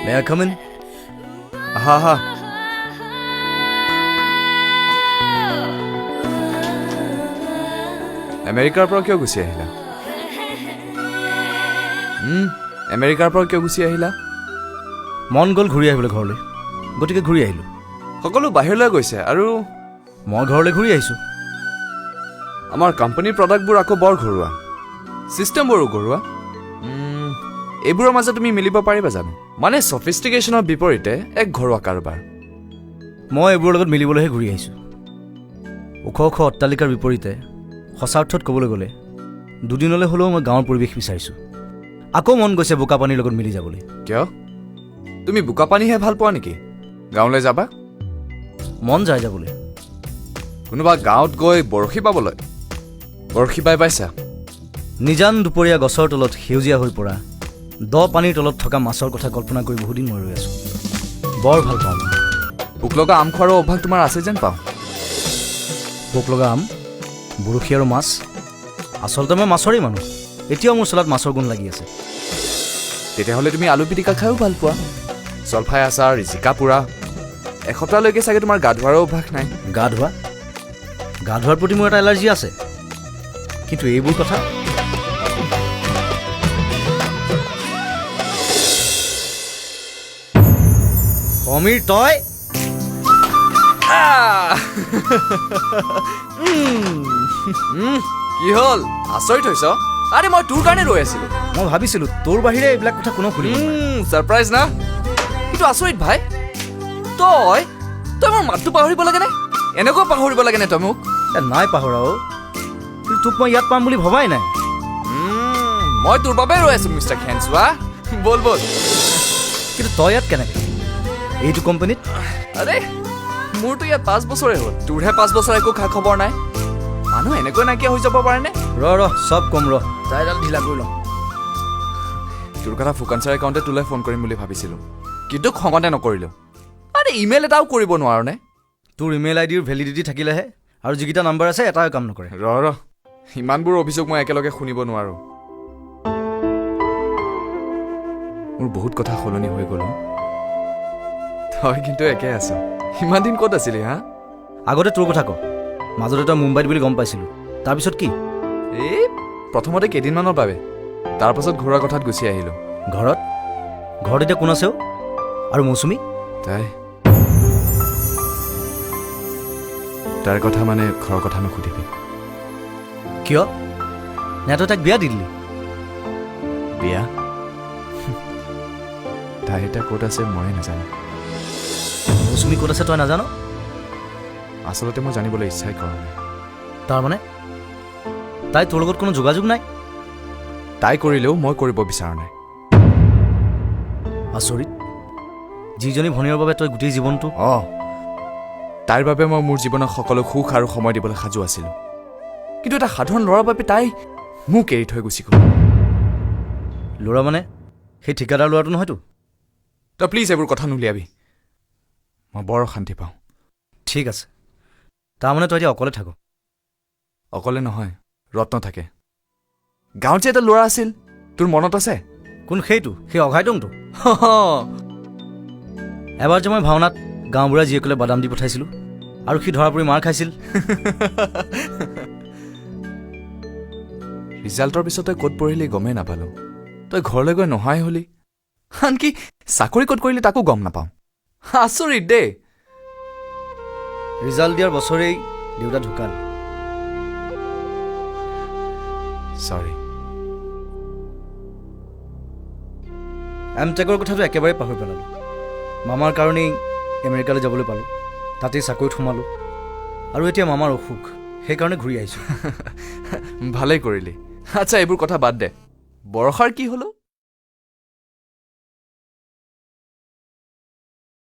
May I come in? হা আমেৰিকাৰ পৰা কিয় গুচি আহিলা আমেৰিকাৰ পৰা কিয় গুচি আহিলা মন গ'ল ঘূৰি আহিবলৈ ঘৰলৈ গতিকে ঘূৰি আহিলোঁ সকলো বাহিৰলৈ গৈছে আৰু মই ঘৰলৈ ঘূৰি আহিছোঁ আমাৰ কোম্পানীৰ প্ৰডাক্টবোৰ আকৌ বৰ ঘৰুৱা চিষ্টেমবোৰো ঘৰুৱা এইবোৰৰ মাজত তুমি মিলিব পাৰিবা জানো মানে সফিষ্টিকেশ্যনৰ বিপৰীতে এক ঘৰুৱা কাৰোবাৰ মই এইবোৰৰ লগত মিলিবলৈহে ঘূৰি আহিছোঁ ওখ ওখ অট্টালিকাৰ বিপৰীতে সঁচা অৰ্থত ক'বলৈ গ'লে দুদিনলৈ হ'লেও মই গাঁৱৰ পৰিৱেশ বিচাৰিছোঁ আকৌ মন গৈছে বোকা পানীৰ লগত মিলি যাবলৈ কিয় তুমি বোকা পানীহে ভাল পোৱা নেকি গাঁৱলৈ যাবা মন যায় যাবলৈ কোনোবা গাঁৱত গৈ বৰশী বাবলৈ বৰশী বাই পাইছা নিজান দুপৰীয়া গছৰ তলত সেউজীয়া হৈ পৰা দ পানীৰ তলত থকা মাছৰ কথা কল্পনা কৰি বহুদিন মই ৰৈ আছোঁ বৰ ভাল পাওঁ পোক লগা আম খোৱাৰ অভ্যাস তোমাৰ আছে যেন পাওঁ পোক লগা আম বৰশী আৰু মাছ আচলতে মই মাছৰেই মানুহ এতিয়াও মোৰ চোলাত মাছৰ গুণ লাগি আছে তেতিয়াহ'লে তুমি আলু পিটিকা খায়ো ভাল পোৱা জলফাই আচাৰ জিকা পোৰা এসপ্তাহলৈকে চাগে তোমাৰ গা ধোৱাৰো অভ্যাস নাই গা ধোৱাৰ প্ৰতি মোৰ এটা এলাৰ্জি আছে কিন্তু এইবোৰ কথা সমীৰ তই কি হ'ল আচৰিত হৈছ আৰে মই তোৰ কাৰণে ৰৈ আছিলো মই ভাবিছিলো তোৰ বাহিৰে এইবিলাক কথা কোনো খুলিব ছাৰপ্ৰাইজ না কিন্তু আচৰিত ভাই তই মোৰ মাতটো পাহৰিব লাগে নে এনেকুৱা পাহৰিব লাগে নে তই মোক নাই পাহৰাও কিন্তু তোক মই ইয়াত পাম বুলি ভবাই নাই মই তোৰ বাবে ৰৈ আছো মিষ্টাৰ খেনচুৱা বল কিন্তু তই ইয়াত কেনেকে এইটো কোম্পানীত আৰে মোৰতো ইয়াত 5 বছৰে হ'ল তোৰহে 5 বছৰ একো খা খবৰ নাই মানুহ এনেকৈ নাইকিয়া হৈ যাব পাৰেনে ৰ চব কম তাইডাল ঢিলা কৰি লওঁ তোৰ কথা ফুকন ছাৰ একাউণ্টে তোলৈ ফোন কৰিম বুলি ভাবিছিলোঁ কিন্তু খঙতে নকৰিলোঁ আৰে ইমেইল এটাও কৰিব নোৱাৰনে তোৰ ইমেইল আইডিৰ ভেলিডিটি থাকিলেহে আৰু যিকেইটা নাম্বাৰ আছে এটাও কাম নকৰে ৰ ইমানবোৰ অভিযোগ মই একেলগে শুনিব নোৱাৰোঁ মোৰ বহুত কথা সলনি হৈ গ'ল তই কিন্তু একে আছ ইমান দিন ক'ত আছিলি হা আগতে তোৰ কথা ক মাজতে তই মুম্বাইত বুলি গম পাইছিলোঁ তাৰপিছত কি এই প্ৰথমতে কেইদিনমানৰ বাবে তাৰপাছত ঘৰুৱা কথাত গুচি আহিলোঁ ঘৰত এতিয়া কোন আছেও আৰু মৌচুমী তাৰ কথা মানে ঘৰৰ কথা নুসুধিবি কিয় নে তই তাক বিয়া দি দিলি বিয়া তাই এতিয়া ক'ত আছে ময়ে নাজানো মৌচুমী ক'ত আছে তই নাজানো আচলতে মই জানিবলৈ ইচ্ছাই কৰা নাই তাৰমানে তাই তোৰ লগত কোনো যোগাযোগ নাই তাই কৰিলেও মই কৰিব বিচৰা নাই আচৰিত যিজনী ভনীৰ বাবে তই গোটেই জীৱনটো তাইৰ বাবে মই মোৰ জীৱনত সকলো সুখ আৰু সময় দিবলৈ সাজু আছিলোঁ কিন্তু এটা সাধাৰণ ল'ৰাৰ বাবে তাই মোক এৰি থৈ গুচি গ'ল ল'ৰা মানে সেই ঠিকাদাৰ ল'ৰাটো নহয়তো তই প্লিজ এইবোৰ কথা নুলিয়াবি মই বৰ অশান্তি পাওঁ ঠিক আছে তাৰমানে তই এতিয়া অকলে থাক অকলে নহয় ৰত্ন থাকে গাঁৱত যে এটা ল'ৰা আছিল তোৰ মনত আছে কোন সেইটো সেই অঘাইটংটো এবাৰ যে মই ভাওনাত গাঁওবুঢ়া জীয়েকলে বাদাম দি পঠাইছিলোঁ আৰু সি ধৰা পৰি মাৰ খাইছিল ৰিজাল্টৰ পিছত তই ক'ত পঢ়িলি গমেই নাপালোঁ তই ঘৰলৈ গৈ নহাই হলি আনকি চাকৰি ক'ত কৰিলি তাকো গম নাপাওঁ আচৰিত দেই ৰিজাল্ট দিয়াৰ বছৰেই দেউতা ঢুকাল চৰি এমটেকৰ কথাটো একেবাৰে পাহৰি পেলালোঁ মামাৰ কাৰণেই আমেৰিকালৈ যাবলৈ পালোঁ তাতেই চাকৰিত সোমালোঁ আৰু এতিয়া মামাৰ অসুখ সেইকাৰণে ঘূৰি আহিছোঁ ভালেই কৰিলি আচ্ছা এইবোৰ কথা বাদ দে বৰষাৰ কি হ'লো